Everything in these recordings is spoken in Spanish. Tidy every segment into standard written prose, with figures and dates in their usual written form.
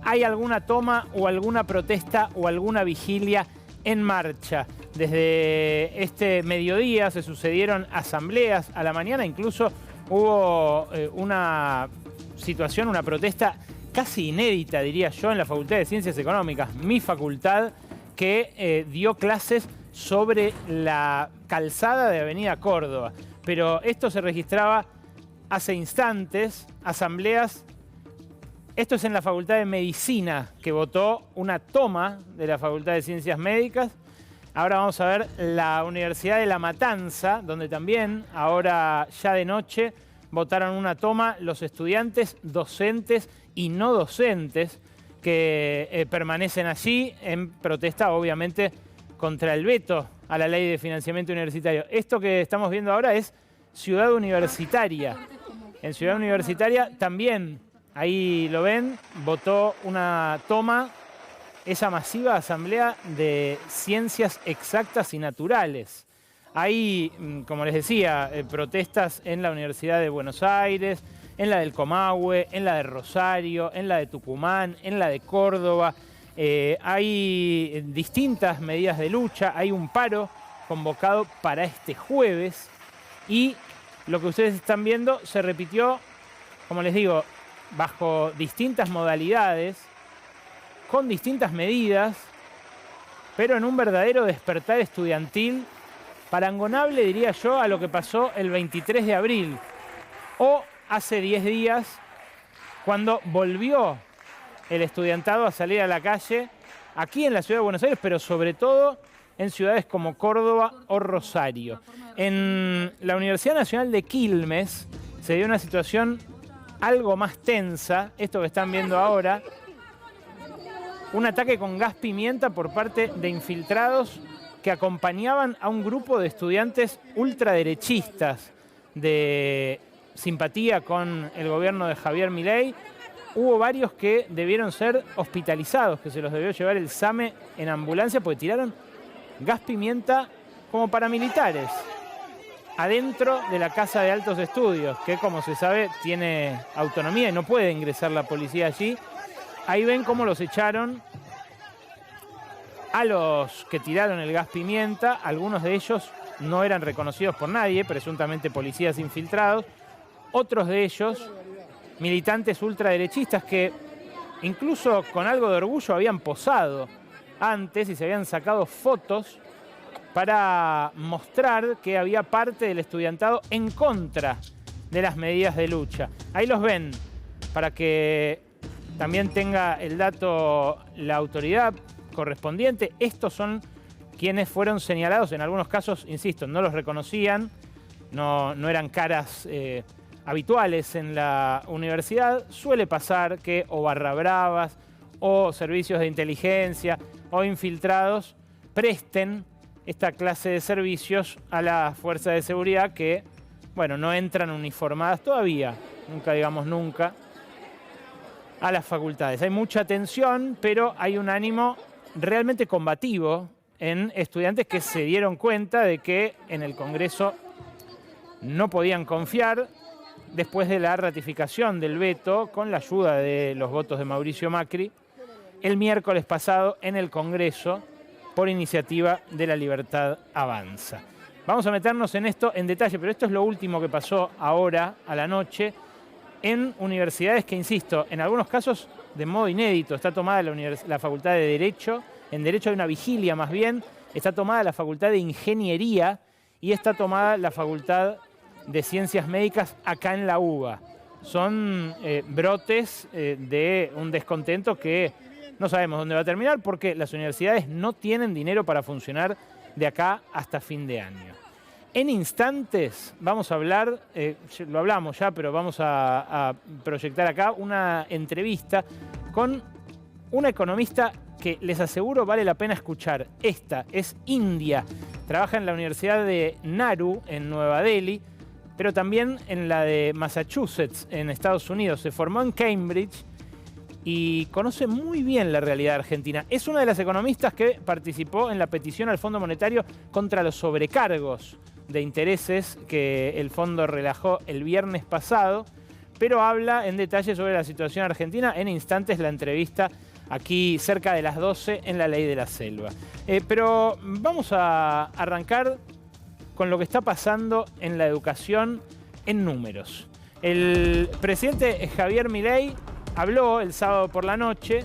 ¿Hay alguna toma o alguna protesta o alguna vigilia en marcha? Desde este mediodía se sucedieron asambleas a la mañana, incluso hubo una situación, una protesta casi inédita, diría yo, en la Facultad de Ciencias Económicas, mi facultad, que dio clases sobre la calzada de Avenida Córdoba. Pero esto se registraba hace instantes, asambleas. Esto es en la Facultad de Medicina, que votó una toma de la Facultad de Ciencias Médicas. Ahora vamos a ver la Universidad de La Matanza, donde también, ahora ya de noche, votaron una toma los estudiantes, docentes y no docentes que permanecen allí en protesta, obviamente, contra el veto a la ley de financiamiento universitario. Esto que estamos viendo ahora es Ciudad Universitaria. En Ciudad Universitaria también, ahí lo ven, votó una toma, esa masiva asamblea de ciencias exactas y naturales. Hay, como les decía, protestas en la Universidad de Buenos Aires, en la del Comahue, en la de Rosario, en la de Tucumán, en la de Córdoba. Hay distintas medidas de lucha, hay un paro convocado para este jueves y lo que ustedes están viendo se repitió, como les digo, bajo distintas modalidades, con distintas medidas, pero en un verdadero despertar estudiantil parangonable, diría yo, a lo que pasó el 23 de abril o hace 10 días, cuando volvió el estudiantado a salir a la calle, aquí en la ciudad de Buenos Aires, pero sobre todo en ciudades como Córdoba o Rosario. En la Universidad Nacional de Quilmes se dio una situación algo más tensa, esto que están viendo ahora, un ataque con gas pimienta por parte de infiltrados que acompañaban a un grupo de estudiantes ultraderechistas de simpatía con el gobierno de Javier Milei. Hubo varios que debieron ser hospitalizados, que se los debió llevar el SAME en ambulancia porque tiraron gas pimienta como paramilitares adentro de la Casa de Altos Estudios, que como se sabe tiene autonomía y no puede ingresar la policía allí. Ahí ven cómo los echaron a los que tiraron el gas pimienta. Algunos de ellos no eran reconocidos por nadie, presuntamente policías infiltrados. Otros de ellos, militantes ultraderechistas que incluso con algo de orgullo habían posado antes y se habían sacado fotos para mostrar que había parte del estudiantado en contra de las medidas de lucha. Ahí los ven, para que también tenga el dato la autoridad correspondiente. Estos son quienes fueron señalados, en algunos casos, insisto, no los reconocían, no eran caras habituales en la universidad. Suele pasar que o barra bravas o servicios de inteligencia o infiltrados presten esta clase de servicios a las fuerzas de seguridad que, bueno, no entran uniformadas todavía, nunca digamos nunca, a las facultades. Hay mucha tensión, pero hay un ánimo realmente combativo en estudiantes que se dieron cuenta de que en el Congreso no podían confiar después de la ratificación del veto con la ayuda de los votos de Mauricio Macri el miércoles pasado en el Congreso por iniciativa de La Libertad Avanza. Vamos a meternos en esto en detalle, pero esto es lo último que pasó ahora a la noche en universidades que, insisto, en algunos casos de modo inédito. Está tomada la Facultad de Derecho, en Derecho hay una vigilia más bien, está tomada la Facultad de Ingeniería y está tomada la Facultad de Ciencias Médicas acá en la UBA. Son brotes de un descontento que no sabemos dónde va a terminar porque las universidades no tienen dinero para funcionar de acá hasta fin de año. En instantes vamos a hablar, lo hablamos ya, pero vamos a proyectar acá una entrevista con una economista que les aseguro vale la pena escuchar. Esta es India, trabaja en la Universidad de Naru en Nueva Delhi, pero también en la de Massachusetts en Estados Unidos. Se formó en Cambridge y conoce muy bien la realidad argentina. Es una de las economistas que participó en la petición al Fondo Monetario contra los sobrecargos de intereses que el fondo relajó el viernes pasado, pero habla en detalle sobre la situación argentina. En instantes la entrevista aquí cerca de las 12 en La Ley de la Selva. Pero vamos a arrancar con lo que está pasando en la educación en números. El presidente Javier Milei habló el sábado por la noche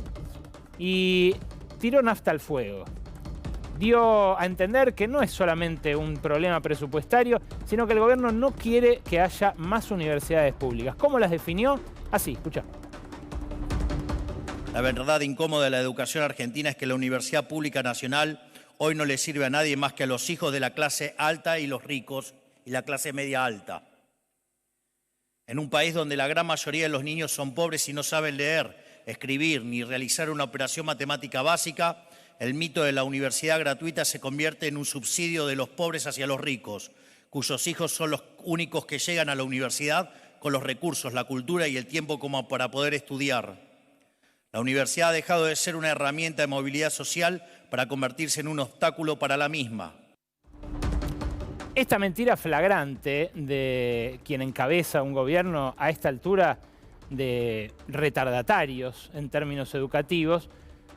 y tiró nafta al fuego. Dio a entender que no es solamente un problema presupuestario, sino que el gobierno no quiere que haya más universidades públicas. ¿Cómo las definió? Así, escuchá. La verdad incómoda de la educación argentina es que la Universidad Pública Nacional hoy no le sirve a nadie más que a los hijos de la clase alta y los ricos y la clase media alta. En un país donde la gran mayoría de los niños son pobres y no saben leer, escribir ni realizar una operación matemática básica, el mito de la universidad gratuita se convierte en un subsidio de los pobres hacia los ricos, cuyos hijos son los únicos que llegan a la universidad con los recursos, la cultura y el tiempo como para poder estudiar. La universidad ha dejado de ser una herramienta de movilidad social para convertirse en un obstáculo para la misma. Esta mentira flagrante de quien encabeza un gobierno a esta altura de retardatarios en términos educativos,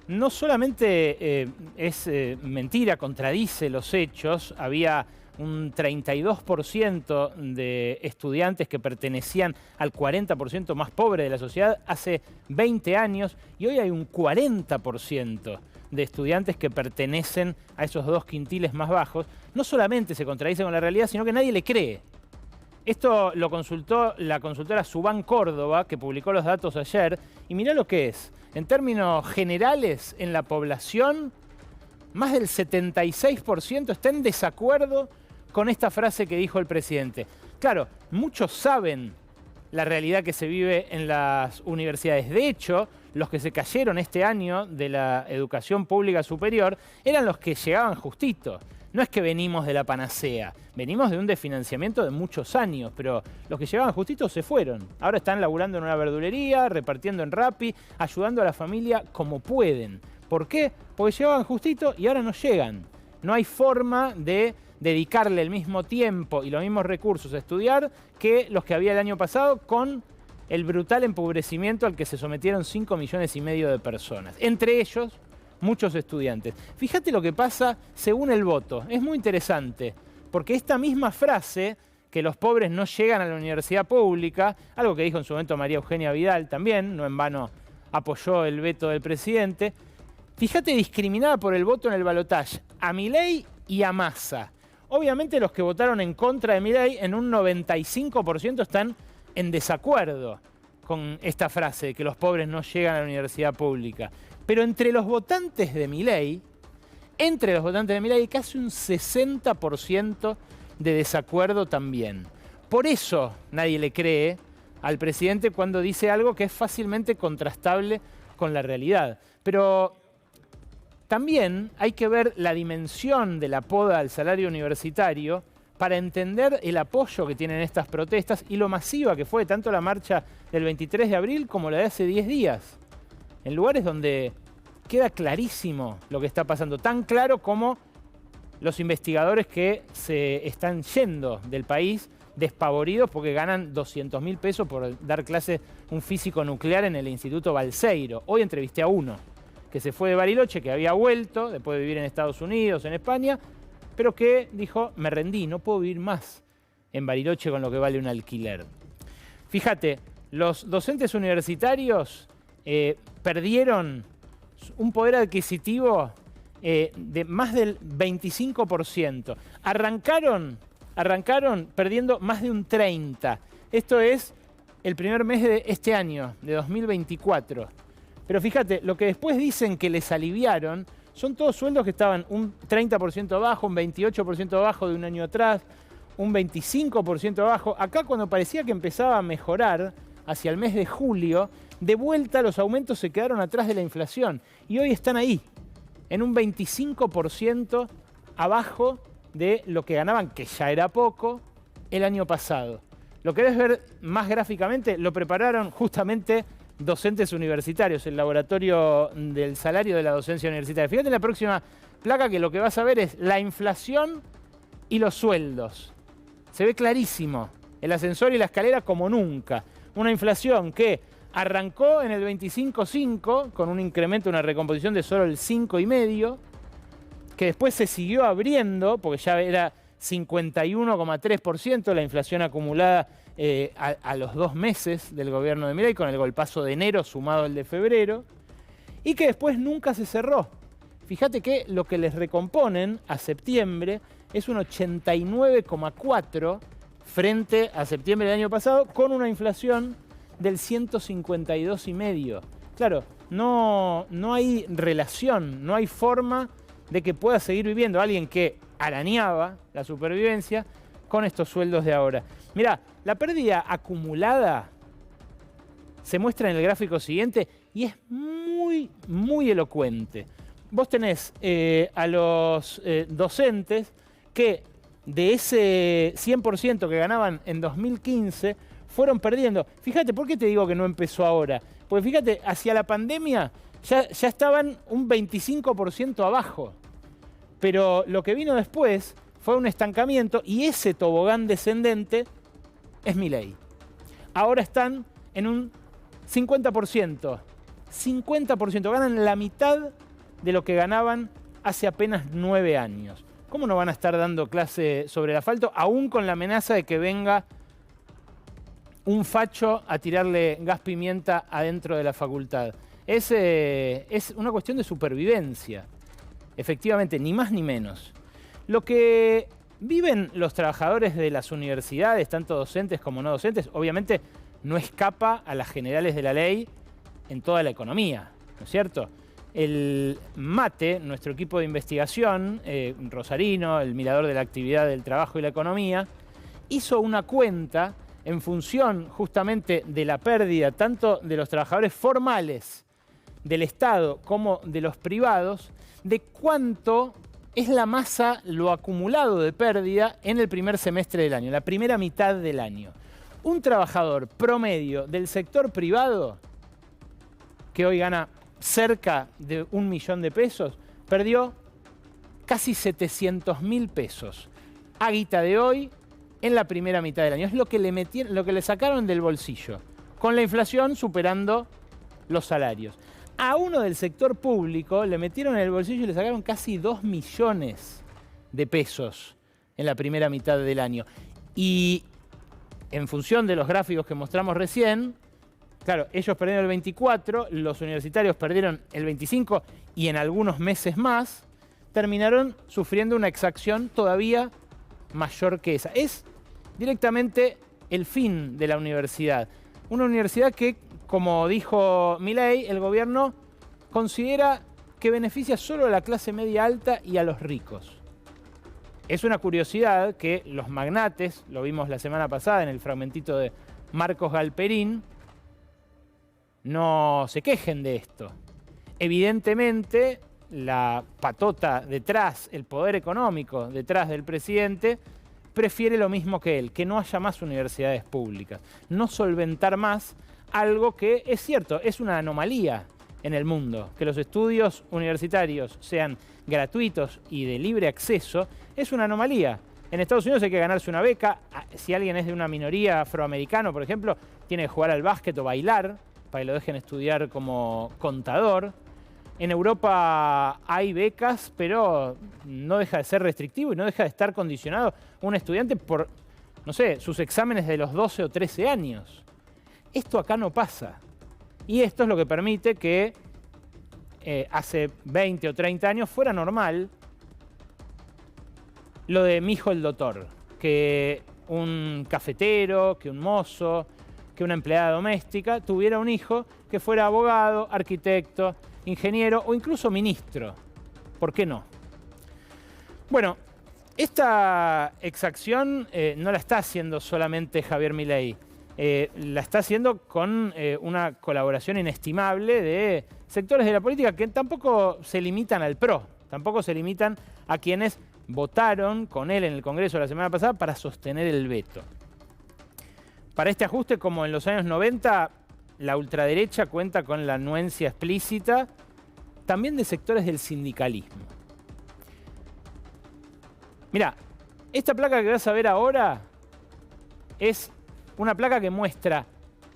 no solamente es mentira, contradice los hechos. Había un 32% de estudiantes que pertenecían al 40% más pobre de la sociedad hace 20 años y hoy hay un 40% de estudiantes que pertenecen a esos 2 quintiles más bajos. No solamente se contradice con la realidad, sino que nadie le cree. Esto lo consultó la consultora Subán Córdoba, que publicó los datos ayer, y mirá lo que es. En términos generales, en la población, más del 76% está en desacuerdo con esta frase que dijo el presidente. Claro, muchos saben la realidad que se vive en las universidades. De hecho, los que se cayeron este año de la educación pública superior eran los que llegaban justito. No es que venimos de la panacea, venimos de un desfinanciamiento de muchos años, pero los que llegaban justito se fueron. Ahora están laburando en una verdulería, repartiendo en Rappi, ayudando a la familia como pueden. ¿Por qué? Porque llegaban justito y ahora no llegan. No hay forma de dedicarle el mismo tiempo y los mismos recursos a estudiar que los que había el año pasado, con el brutal empobrecimiento al que se sometieron 5,5 millones de personas. Entre ellos, muchos estudiantes. Fíjate lo que pasa según el voto. Es muy interesante, porque esta misma frase, que los pobres no llegan a la universidad pública, algo que dijo en su momento María Eugenia Vidal también, no en vano apoyó el veto del presidente, fíjate, discriminada por el voto en el balotaje a Milei y a Massa. Obviamente los que votaron en contra de Milei en un 95% están en desacuerdo con esta frase de que los pobres no llegan a la universidad pública. Pero entre los votantes de Milei, casi un 60% de desacuerdo también. Por eso nadie le cree al presidente cuando dice algo que es fácilmente contrastable con la realidad. Pero también hay que ver la dimensión de la poda al salario universitario para entender el apoyo que tienen estas protestas y lo masiva que fue tanto la marcha del 23 de abril como la de hace 10 días. En lugares donde queda clarísimo lo que está pasando, tan claro como los investigadores que se están yendo del país despavoridos porque ganan 200.000 pesos por dar clase un físico nuclear en el Instituto Balseiro. Hoy entrevisté a uno que se fue de Bariloche, que había vuelto después de vivir en Estados Unidos, en España, pero que dijo, me rendí, no puedo vivir más en Bariloche con lo que vale un alquiler. Fíjate, los docentes universitarios perdieron un poder adquisitivo de más del 25%. Arrancaron perdiendo más de un 30%. Esto es el primer mes de este año, de 2024. Pero fíjate, lo que después dicen que les aliviaron son todos sueldos que estaban un 30% abajo, un 28% abajo de un año atrás, un 25% abajo. Acá cuando parecía que empezaba a mejorar, hacia el mes de julio, de vuelta los aumentos se quedaron atrás de la inflación. Y hoy están ahí, en un 25% abajo de lo que ganaban, que ya era poco, el año pasado. ¿Lo querés ver más gráficamente? Lo prepararon justamente docentes universitarios, el laboratorio del salario de la docencia universitaria. Fíjate en la próxima placa que lo que vas a ver es la inflación y los sueldos. Se ve clarísimo, el ascensor y la escalera como nunca. Una inflación que arrancó en el 25,5 con un incremento, una recomposición de solo el 5,5, que después se siguió abriendo porque ya era 51,3% la inflación acumulada a los 2 meses del gobierno de Milei, con el golpazo de enero sumado al de febrero, y que después nunca se cerró. Fíjate que lo que les recomponen a septiembre es un 89,4 frente a septiembre del año pasado, con una inflación del 152,5. Claro, no hay relación, no hay forma de que pueda seguir viviendo alguien que arañaba la supervivencia con estos sueldos de ahora. Mirá, la pérdida acumulada se muestra en el gráfico siguiente y es muy elocuente. Vos tenés a los docentes que de ese 100% que ganaban en 2015 fueron perdiendo. Fíjate, ¿por qué te digo que no empezó ahora? Porque fíjate, hacia la pandemia ya estaban un 25% abajo. Pero lo que vino después fue un estancamiento y ese tobogán descendente es Milei. Ahora están en un 50%. 50%, ganan la mitad de lo que ganaban hace apenas 9 años. ¿Cómo no van a estar dando clase sobre el asfalto, aún con la amenaza de que venga un facho a tirarle gas pimienta adentro de la facultad? Es una cuestión de supervivencia, efectivamente, ni más ni menos. Lo que viven los trabajadores de las universidades, tanto docentes como no docentes, obviamente no escapa a las generales de la ley en toda la economía, ¿no es cierto? El MATE, nuestro equipo de investigación, rosarino, el mirador de la actividad del trabajo y la economía, hizo una cuenta en función justamente de la pérdida tanto de los trabajadores formales del Estado como de los privados, de cuánto es la masa, lo acumulado de pérdida en el primer semestre del año, la primera mitad del año. Un trabajador promedio del sector privado, que hoy gana cerca de 1 millón de pesos, perdió casi 700.000 pesos a guita de hoy en la primera mitad del año. Es lo que le sacaron del bolsillo, con la inflación superando los salarios. A uno del sector público le metieron en el bolsillo y le sacaron casi 2 millones de pesos en la primera mitad del año. Y en función de los gráficos que mostramos recién, claro, ellos perdieron el 24, los universitarios perdieron el 25 y en algunos meses más terminaron sufriendo una exacción todavía mayor que esa. Es directamente el fin de la universidad. Una universidad que, como dijo Milei, el gobierno considera que beneficia solo a la clase media alta y a los ricos. Es una curiosidad que los magnates, lo vimos la semana pasada en el fragmentito de Marcos Galperín, no se quejen de esto. Evidentemente, la patota detrás, el poder económico detrás del presidente, prefiere lo mismo que él, que no haya más universidades públicas, no solventar más algo que es cierto, es una anomalía en el mundo. Que los estudios universitarios sean gratuitos y de libre acceso es una anomalía. En Estados Unidos hay que ganarse una beca. Si alguien es de una minoría afroamericana, por ejemplo, tiene que jugar al básquet o bailar para que lo dejen estudiar como contador. En Europa hay becas, pero no deja de ser restrictivo y no deja de estar condicionado un estudiante por, no sé, sus exámenes de los 12 o 13 años. Esto acá no pasa. Y esto es lo que permite que hace 20 o 30 años fuera normal lo de mi hijo el doctor, que un cafetero, que un mozo, que una empleada doméstica tuviera un hijo que fuera abogado, arquitecto, ingeniero o incluso ministro. ¿Por qué no? Bueno, esta exacción no la está haciendo solamente Javier Milei. La está haciendo con una colaboración inestimable de sectores de la política que tampoco se limitan al PRO, tampoco se limitan a quienes votaron con él en el Congreso la semana pasada para sostener el veto. Para este ajuste, como en los años 90, la ultraderecha cuenta con la anuencia explícita también de sectores del sindicalismo. Mirá, esta placa que vas a ver ahora es una placa que muestra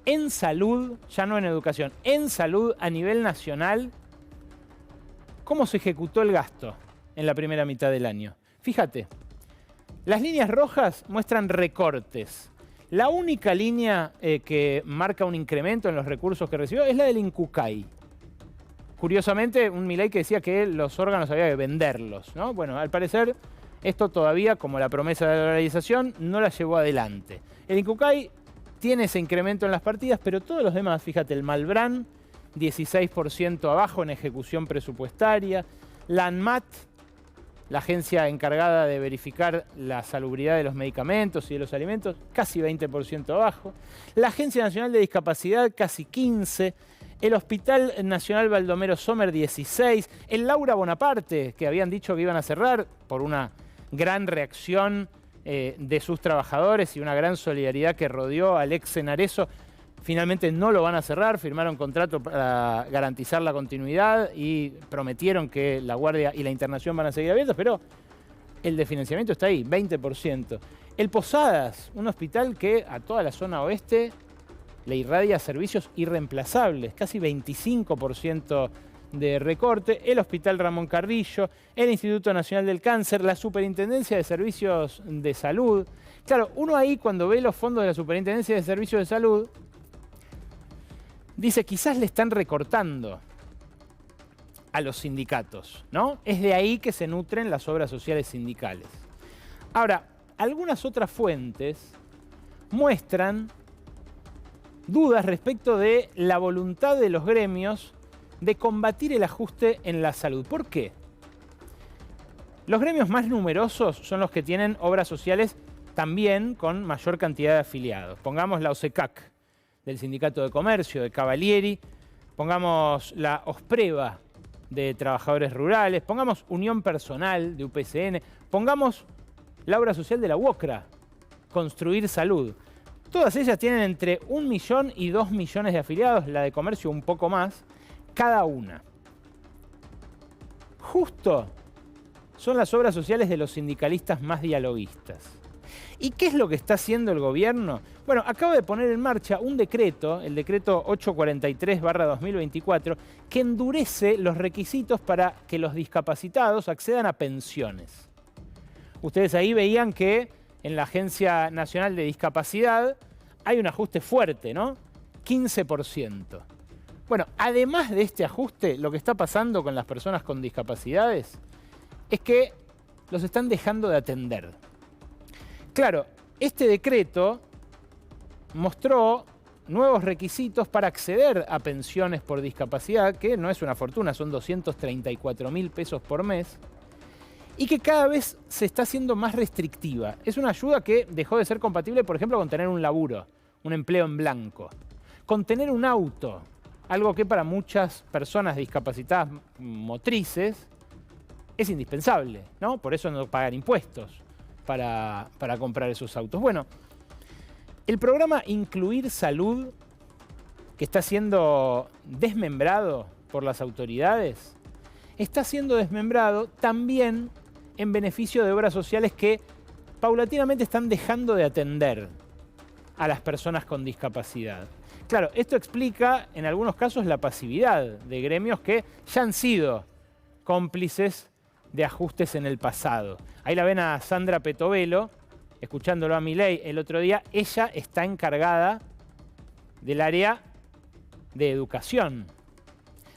En salud, ya no en educación, en salud a nivel nacional, ¿cómo se ejecutó el gasto en la primera mitad del año? Fíjate, las líneas rojas muestran recortes. La única línea que marca un incremento en los recursos que recibió es la del Incucay. Curiosamente, un Milei que decía que los órganos había que venderlos, ¿no? Bueno, al parecer, esto todavía, como la promesa de la dolarización, no la llevó adelante. El Incucay tiene ese incremento en las partidas, pero todos los demás, fíjate, el Malbrán, 16% abajo en ejecución presupuestaria, la ANMAT, la agencia encargada de verificar la salubridad de los medicamentos y de los alimentos, casi 20% abajo. La Agencia Nacional de Discapacidad, casi 15%. El Hospital Nacional Baldomero Sommer, 16%. El Laura Bonaparte, que habían dicho que iban a cerrar por una gran reacción de sus trabajadores y una gran solidaridad que rodeó al ex Senareso, finalmente no lo van a cerrar, firmaron contrato para garantizar la continuidad y prometieron que la guardia y la internación van a seguir abiertos, pero el de financiamiento está ahí, 20%. El Posadas, un hospital que a toda la zona oeste le irradia servicios irreemplazables, casi 25% de recorte. El Hospital Ramón Carrillo, el Instituto Nacional del Cáncer, la Superintendencia de Servicios de Salud. Claro, uno ahí cuando ve los fondos de la Superintendencia de Servicios de Salud, dice, quizás le están recortando a los sindicatos, ¿no? Es de ahí que se nutren las obras sociales sindicales. Ahora, algunas otras fuentes muestran dudas respecto de la voluntad de los gremios de combatir el ajuste en la salud. ¿Por qué? Los gremios más numerosos son los que tienen obras sociales también con mayor cantidad de afiliados. Pongamos la OSECAC, del Sindicato de Comercio, de Cavalieri, pongamos la OSPREVA de Trabajadores Rurales, pongamos Unión Personal de UPCN, pongamos la obra social de la UOCRA, Construir Salud. Todas ellas tienen entre 1 millón y 2 millones de afiliados, la de Comercio un poco más, cada una. Justo son las obras sociales de los sindicalistas más dialoguistas. ¿Y qué es lo que está haciendo el gobierno? Bueno, acaba de poner en marcha un decreto, el decreto 843/2024, que endurece los requisitos para que los discapacitados accedan a pensiones. Ustedes ahí veían que en la Agencia Nacional de Discapacidad hay un ajuste fuerte, ¿no? 15%. Bueno, además de este ajuste, lo que está pasando con las personas con discapacidades es que los están dejando de atender. Claro, este decreto mostró nuevos requisitos para acceder a pensiones por discapacidad, que no es una fortuna, son 234.000 pesos por mes, y que cada vez se está haciendo más restrictiva. Es una ayuda que dejó de ser compatible, por ejemplo, con tener un laburo, un empleo en blanco, con tener un auto, algo que para muchas personas discapacitadas motrices es indispensable, ¿no? Por eso no pagan impuestos para comprar esos autos. Bueno, el programa Incluir Salud, que está siendo desmembrado por las autoridades, está siendo desmembrado también en beneficio de obras sociales que paulatinamente están dejando de atender a las personas con discapacidad. Claro, esto explica en algunos casos la pasividad de gremios que ya han sido cómplices de ajustes en el pasado. Ahí la ven a Sandra Petovelo, escuchándolo a Milei el otro día. Ella está encargada del área de educación.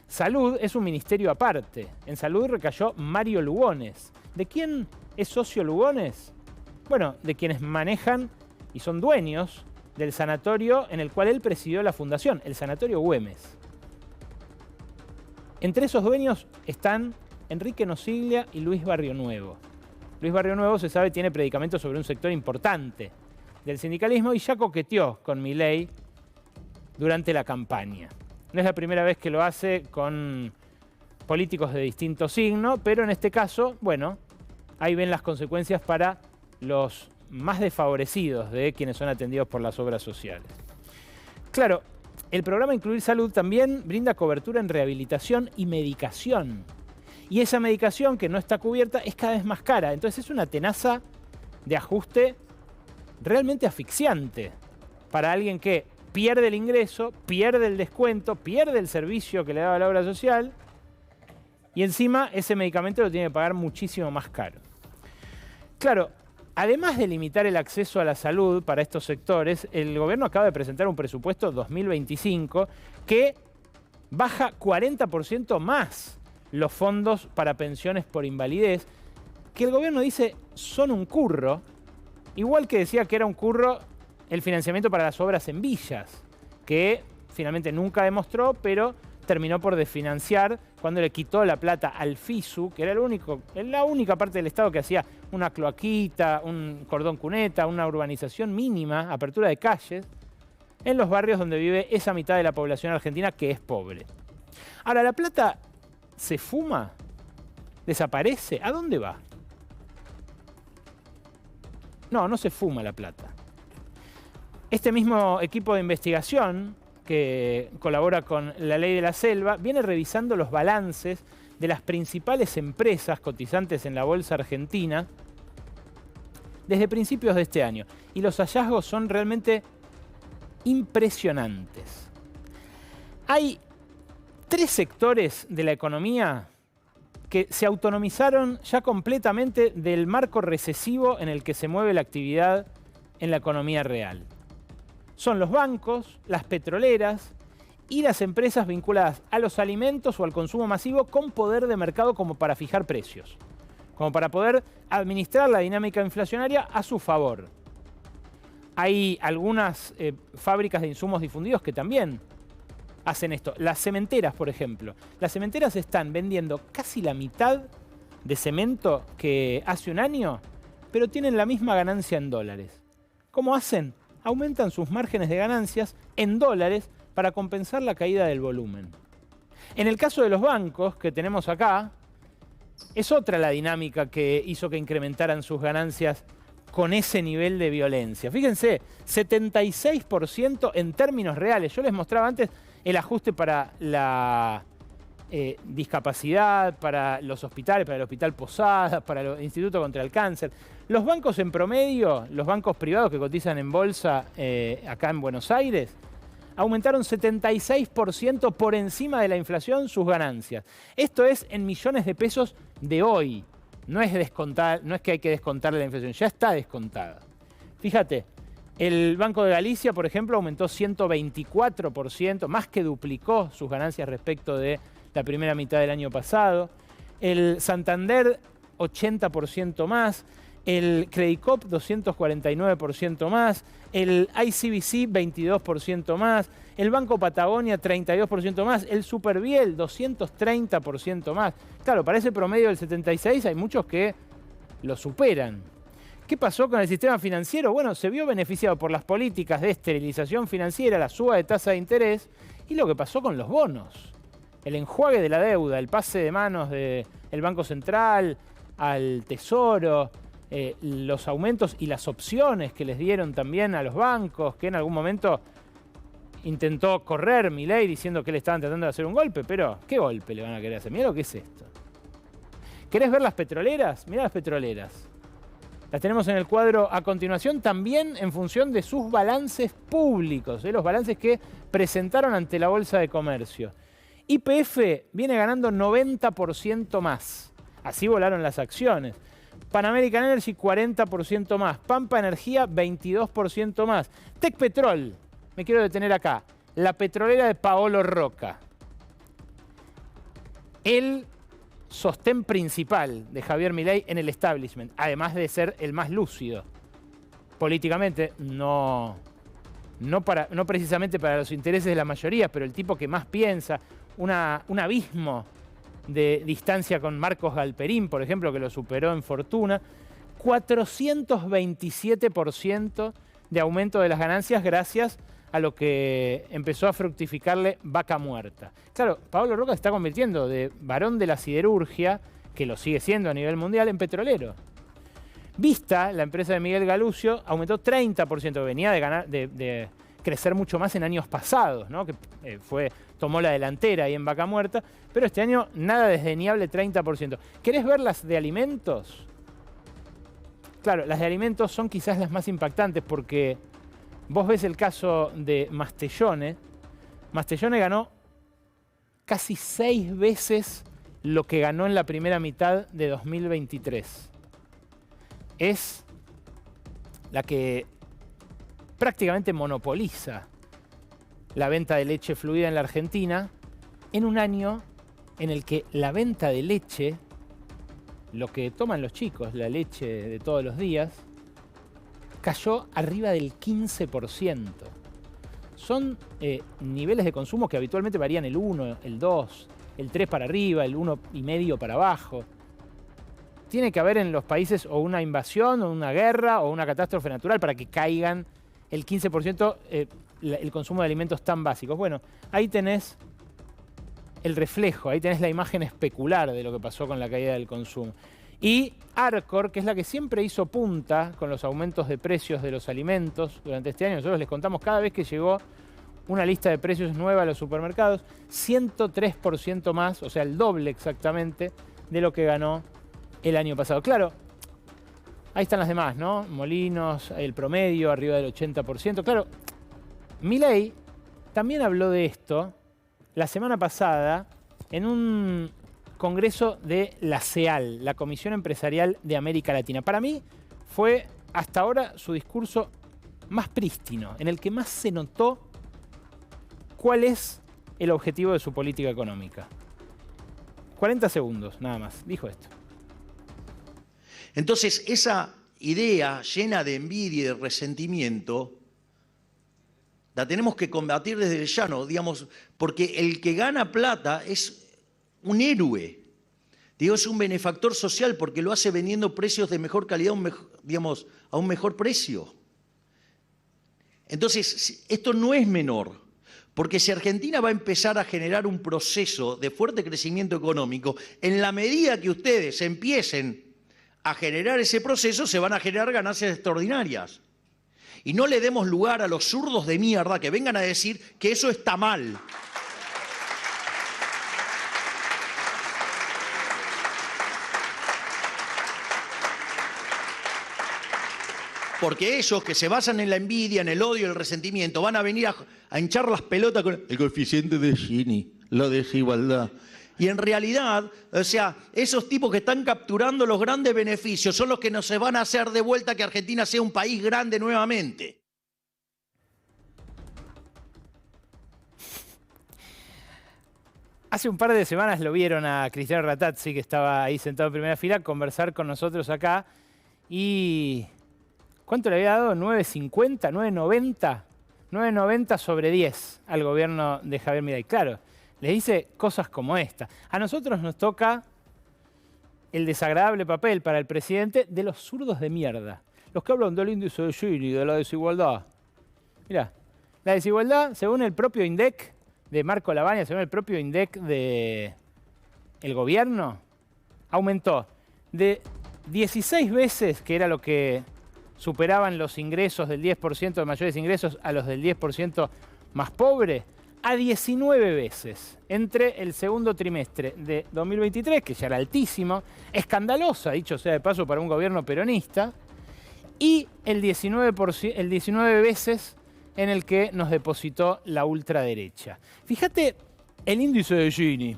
Salud es un ministerio aparte. En salud recayó Mario Lugones. ¿De quién es socio Lugones? Bueno, de quienes manejan y son dueños del sanatorio en el cual él presidió la fundación, el Sanatorio Güemes. Entre esos dueños están Enrique Nosiglia y Luis Barrionuevo. Luis Barrionuevo, se sabe, tiene predicamentos sobre un sector importante del sindicalismo y ya coqueteó con Milei durante la campaña. No es la primera vez que lo hace con políticos de distinto signo, pero en este caso, bueno, ahí ven las consecuencias para los más desfavorecidos de quienes son atendidos por las obras sociales. Claro, el programa Incluir Salud también brinda cobertura en rehabilitación y medicación. Y esa medicación que no está cubierta es cada vez más cara. Entonces es una tenaza de ajuste realmente asfixiante para alguien que pierde el ingreso, pierde el descuento, pierde el servicio que le daba la obra social y encima ese medicamento lo tiene que pagar muchísimo más caro. Claro, además de limitar el acceso a la salud para estos sectores, el gobierno acaba de presentar un presupuesto 2025 que baja 40% más los fondos para pensiones por invalidez, que el gobierno dice son un curro, igual que decía que era un curro el financiamiento para las obras en villas, que finalmente nunca demostró, pero terminó por desfinanciar cuando le quitó la plata al FISU, que era la única parte del Estado que hacía una cloaquita, un cordón cuneta, una urbanización mínima, apertura de calles, en los barrios donde vive esa mitad de la población argentina que es pobre. Ahora, ¿la plata se fuma? ¿Desaparece? ¿A dónde va? No se fuma la plata. Este mismo equipo de investigación que colabora con la Ley de la Selva viene revisando los balances de las principales empresas cotizantes en la bolsa argentina desde principios de este año. Y los hallazgos son realmente impresionantes. Hay 3 sectores de la economía que se autonomizaron ya completamente del marco recesivo en el que se mueve la actividad en la economía real. Son los bancos, las petroleras y las empresas vinculadas a los alimentos o al consumo masivo con poder de mercado como para fijar precios, como para poder administrar la dinámica inflacionaria a su favor. Hay algunas fábricas de insumos difundidos que también hacen esto. Las cementeras, por ejemplo. Las cementeras están vendiendo casi la mitad de cemento que hace un año, pero tienen la misma ganancia en dólares. ¿Cómo hacen? Aumentan sus márgenes de ganancias en dólares para compensar la caída del volumen. En el caso de los bancos que tenemos acá, es otra la dinámica que hizo que incrementaran sus ganancias con ese nivel de violencia. Fíjense, 76% en términos reales. Yo les mostraba antes el ajuste para la discapacidad, para los hospitales, para el Hospital Posadas, para el Instituto contra el Cáncer. Los bancos en promedio, los bancos privados que cotizan en bolsa acá en Buenos Aires, aumentaron 76% por encima de la inflación sus ganancias. Esto es en millones de pesos de hoy. No es que hay que descontarle la inflación, ya está descontada. Fíjate, el Banco de Galicia, por ejemplo, aumentó 124%, más que duplicó sus ganancias respecto de la primera mitad del año pasado. El Santander, 80% más. El Credicop, 249% más. El ICBC, 22% más. El Banco Patagonia, 32% más. El Superviel, 230% más. Claro, para ese promedio del 76 hay muchos que lo superan. ¿Qué pasó con el sistema financiero? Bueno, se vio beneficiado por las políticas de esterilización financiera, la suba de tasa de interés y lo que pasó con los bonos. El enjuague de la deuda, el pase de manos del Banco Central al Tesoro, los aumentos y las opciones que les dieron también a los bancos, que en algún momento intentó correr Milei diciendo que le estaban tratando de hacer un golpe, pero ¿qué golpe le van a querer hacer? Mirá lo que es esto. ¿Querés ver las petroleras? Mirá las petroleras. Las tenemos en el cuadro a continuación, también en función de sus balances públicos, los balances que presentaron ante la Bolsa de Comercio. YPF viene ganando 90% más. Así volaron las acciones. Pan American Energy, 40% más. Pampa Energía, 22% más. Tecpetrol, me quiero detener acá. La petrolera de Paolo Roca. El sostén principal de Javier Milei en el establishment, además de ser el más lúcido. Políticamente, no precisamente para los intereses de la mayoría, pero el tipo que más piensa, un abismo de distancia con Marcos Galperín, por ejemplo, que lo superó en fortuna, 427% de aumento de las ganancias gracias a lo que empezó a fructificarle Vaca Muerta. Claro, Paolo Roca se está convirtiendo de varón de la siderurgia, que lo sigue siendo a nivel mundial, en petrolero. Vista, la empresa de Miguel Galuccio, aumentó 30%, venía de crecer mucho más en años pasados, ¿no? Que tomó la delantera ahí en Vaca Muerta, pero este año nada desdeñable, 30%. ¿Querés ver las de alimentos? Claro, las de alimentos son quizás las más impactantes porque Vos ves el caso de Mastellone. Mastellone ganó casi 6 veces lo que ganó en la primera mitad de 2023. Es la que prácticamente monopoliza la venta de leche fluida en la Argentina en un año en el que la venta de leche, lo que toman los chicos, la leche de todos los días, cayó arriba del 15%. Son niveles de consumo que habitualmente varían el 1, el 2, el 3 para arriba, el 1,5 para abajo. Tiene que haber en los países o una invasión, o una guerra, o una catástrofe natural para que caigan el 15% el consumo de alimentos tan básicos. Bueno, ahí tenés el reflejo, ahí tenés la imagen especular de lo que pasó con la caída del consumo. Y Arcor, que es la que siempre hizo punta con los aumentos de precios de los alimentos durante este año, nosotros les contamos cada vez que llegó una lista de precios nueva a los supermercados, 103% más, o sea, el doble exactamente de lo que ganó el año pasado. Claro, ahí están las demás, ¿no? Molinos, el promedio arriba del 80%. Claro, Milei también habló de esto la semana pasada en un congreso de la CEAL, la Comisión Empresarial de América Latina. Para mí fue hasta ahora su discurso más prístino, en el que más se notó cuál es el objetivo de su política económica. 40 segundos, nada más, dijo esto. Entonces, esa idea llena de envidia y de resentimiento la tenemos que combatir desde el llano, digamos, porque el que gana plata es un héroe. Digo, es un benefactor social porque lo hace vendiendo precios de mejor calidad, digamos, a un mejor precio. Entonces, esto no es menor, porque si Argentina va a empezar a generar un proceso de fuerte crecimiento económico, en la medida que ustedes empiecen a generar ese proceso, se van a generar ganancias extraordinarias. Y no le demos lugar a los zurdos de mierda que vengan a decir que eso está mal. Porque ellos que se basan en la envidia, en el odio, en el resentimiento, van a venir a hinchar las pelotas con el coeficiente de Gini, la desigualdad. Y en realidad, o sea, esos tipos que están capturando los grandes beneficios son los que nos van a hacer de vuelta que Argentina sea un país grande nuevamente. Hace un par de semanas lo vieron a Cristiano Ratazzi, que estaba ahí sentado en primera fila, conversar con nosotros acá. Y ¿cuánto le había dado? ¿9.50? ¿9.90? 9.90 sobre 10 al gobierno de Javier Milei. Claro, les dice cosas como esta. A nosotros nos toca el desagradable papel para el presidente de los zurdos de mierda. Los que hablan del índice de Gini, de la desigualdad. Mirá, la desigualdad, según el propio INDEC de Marco Lavagna, según el propio INDEC del gobierno, aumentó de 16 veces, que era lo que superaban los ingresos del 10% de mayores ingresos a los del 10% más pobre, a 19 veces entre el segundo trimestre de 2023, que ya era altísimo, escandalosa, dicho sea de paso, para un gobierno peronista, y el 19 veces en el que nos depositó la ultraderecha. Fíjate el índice de Gini,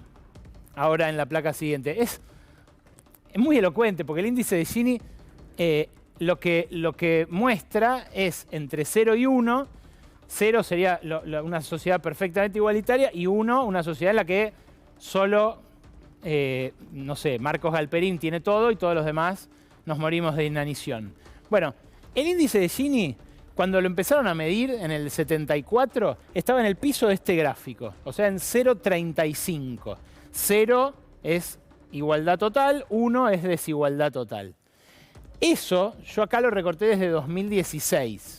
ahora en la placa siguiente. Es muy elocuente, porque el índice de Gini lo que muestra es entre 0 y 1. 0 sería una sociedad perfectamente igualitaria y 1 una sociedad en la que solo, no sé, Marcos Galperín tiene todo y todos los demás nos morimos de inanición. Bueno, el índice de Gini, cuando lo empezaron a medir en el 74, estaba en el piso de este gráfico, o sea, en 0,35. 0 es igualdad total, 1 es desigualdad total. Eso, yo acá lo recorté desde 2016.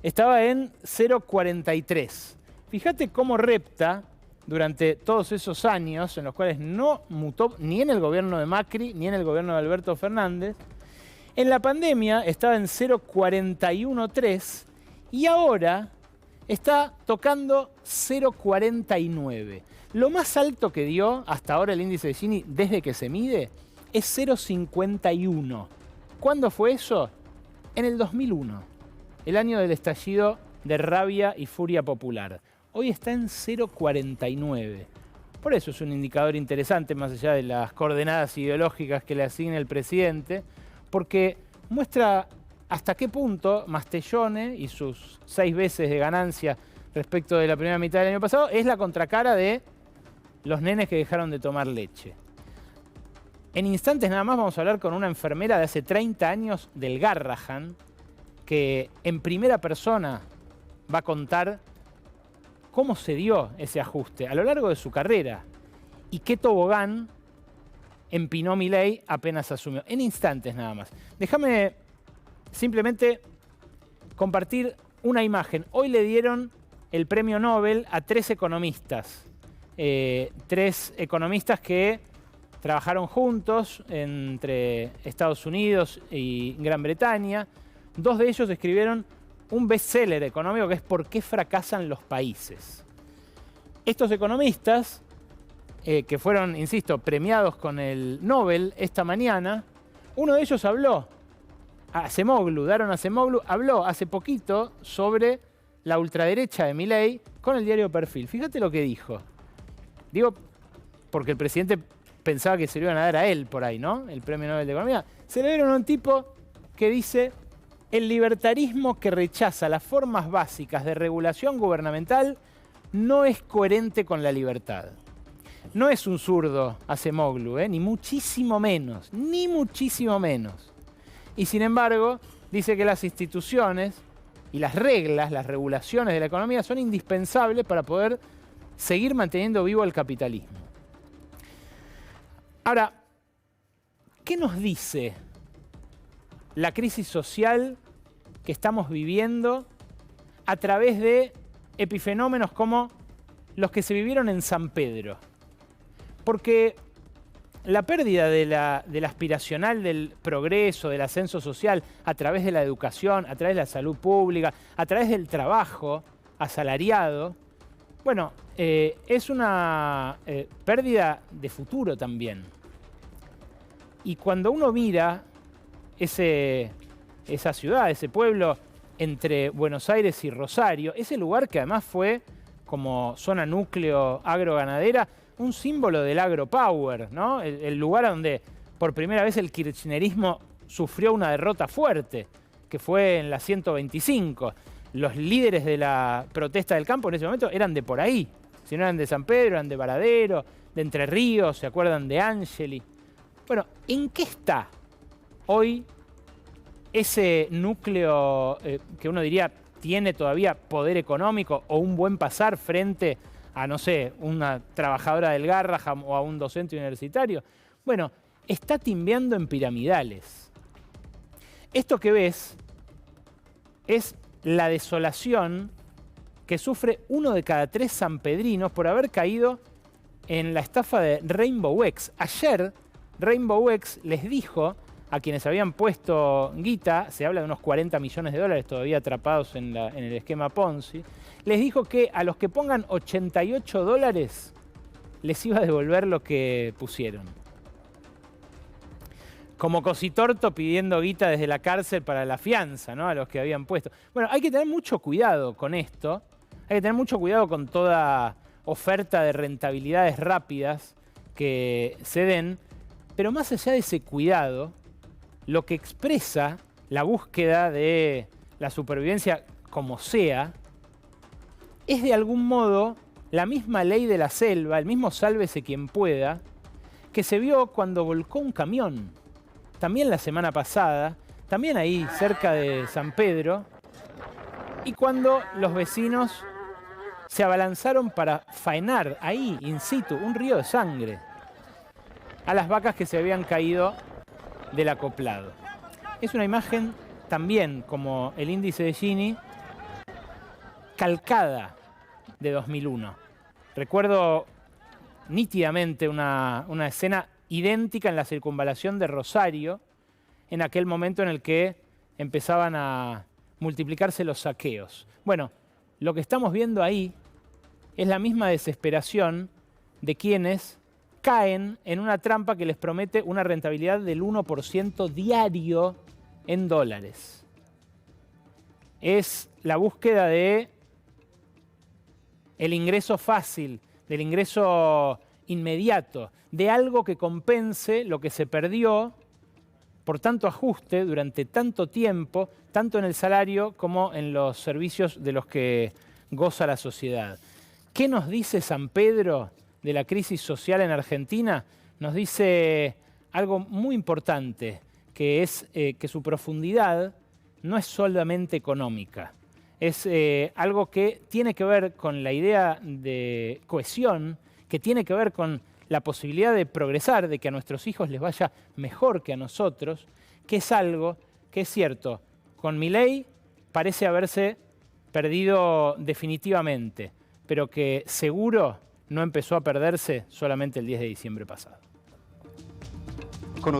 Estaba en 0,43. Fíjate cómo repta durante todos esos años en los cuales no mutó ni en el gobierno de Macri ni en el gobierno de Alberto Fernández. En la pandemia estaba en 0,413 y ahora está tocando 0,49. Lo más alto que dio hasta ahora el índice de Gini desde que se mide es 0,51. ¿Cuándo fue eso? En el 2001. el año del estallido de rabia y furia popular. Hoy está en 0,49. Por eso es un indicador interesante, más allá de las coordenadas ideológicas que le asigna el presidente, porque muestra hasta qué punto Mastellone y sus 6 veces de ganancia respecto de la primera mitad del año pasado es la contracara de los nenes que dejaron de tomar leche. En instantes nada más vamos a hablar con una enfermera de hace 30 años del Garrahan, que en primera persona va a contar cómo se dio ese ajuste a lo largo de su carrera y qué tobogán empinó Milei apenas asumió. En instantes nada más. Déjame simplemente compartir una imagen. Hoy le dieron el premio Nobel a 3 economistas. 3 economistas que trabajaron juntos entre Estados Unidos y Gran Bretaña. 2 de ellos escribieron un bestseller económico que es ¿Por qué fracasan los países? Estos economistas, que fueron, insisto, premiados con el Nobel esta mañana, uno de ellos habló, Daron Acemoglu, habló hace poquito sobre la ultraderecha de Milei con el diario Perfil. Fíjate lo que dijo. Digo, porque el presidente pensaba que se lo iban a dar a él por ahí, ¿no? El premio Nobel de Economía. Se le dieron a un tipo que dice: el libertarismo que rechaza las formas básicas de regulación gubernamental no es coherente con la libertad. No es un zurdo Acemoglu, ni muchísimo menos, ni muchísimo menos. Y sin embargo, dice que las instituciones y las reglas, las regulaciones de la economía son indispensables para poder seguir manteniendo vivo el capitalismo. Ahora, ¿qué nos dice la crisis social que estamos viviendo a través de epifenómenos como los que se vivieron en San Pedro? Porque la pérdida de la aspiracional del progreso, del ascenso social, a través de la educación, a través de la salud pública, a través del trabajo asalariado, bueno, es una pérdida de futuro también. Y cuando uno mira esa ciudad, ese pueblo entre Buenos Aires y Rosario, ese lugar que además fue como zona núcleo agroganadera, un símbolo del agropower, ¿no? El lugar donde por primera vez el kirchnerismo sufrió una derrota fuerte, que fue en la 125. Los líderes de la protesta del campo en ese momento eran de por ahí. Si no eran de San Pedro, eran de Varadero, de Entre Ríos, ¿se acuerdan de Angeli? Bueno, ¿en qué está hoy ese núcleo que uno diría tiene todavía poder económico o un buen pasar frente a, no sé, una trabajadora del Garrahan o a un docente universitario? Bueno, está timbeando en piramidales. Esto que ves es la desolación que sufre 1 de cada 3 sanpedrinos por haber caído en la estafa de Rainbow X. Ayer Rainbow X les dijo a quienes habían puesto guita, se habla de unos 40 millones de dólares todavía atrapados en el esquema Ponzi, les dijo que a los que pongan 88 dólares les iba a devolver lo que pusieron. Como Cositorto pidiendo guita desde la cárcel para la fianza, ¿no? A los que habían puesto. Bueno, hay que tener mucho cuidado con esto, hay que tener mucho cuidado con toda oferta de rentabilidades rápidas que se den, pero más allá de ese cuidado, lo que expresa la búsqueda de la supervivencia como sea, es de algún modo la misma ley de la selva, el mismo sálvese quien pueda, que se vio cuando volcó un camión. También la semana pasada, también ahí cerca de San Pedro, y cuando los vecinos se abalanzaron para faenar ahí, in situ, un río de sangre, a las vacas que se habían caído del acoplado. Es una imagen también, como el índice de Gini, calcada de 2001. Recuerdo nítidamente una escena idéntica en la circunvalación de Rosario, en aquel momento en el que empezaban a multiplicarse los saqueos. Bueno, lo que estamos viendo ahí es la misma desesperación de quienes caen en una trampa que les promete una rentabilidad del 1% diario en dólares. es la búsqueda de el ingreso fácil, del ingreso inmediato, de algo que compense lo que se perdió por tanto ajuste durante tanto tiempo, tanto en el salario como en los servicios de los que goza la sociedad. ¿Qué nos dice San Pedro de la crisis social en Argentina? Nos dice algo muy importante, que es que su profundidad no es solamente económica. Es algo que tiene que ver con la idea de cohesión, que tiene que ver con la posibilidad de progresar, de que a nuestros hijos les vaya mejor que a nosotros, que es algo que es cierto, con Milei parece haberse perdido definitivamente, pero que seguro no empezó a perderse solamente el 10 de diciembre pasado.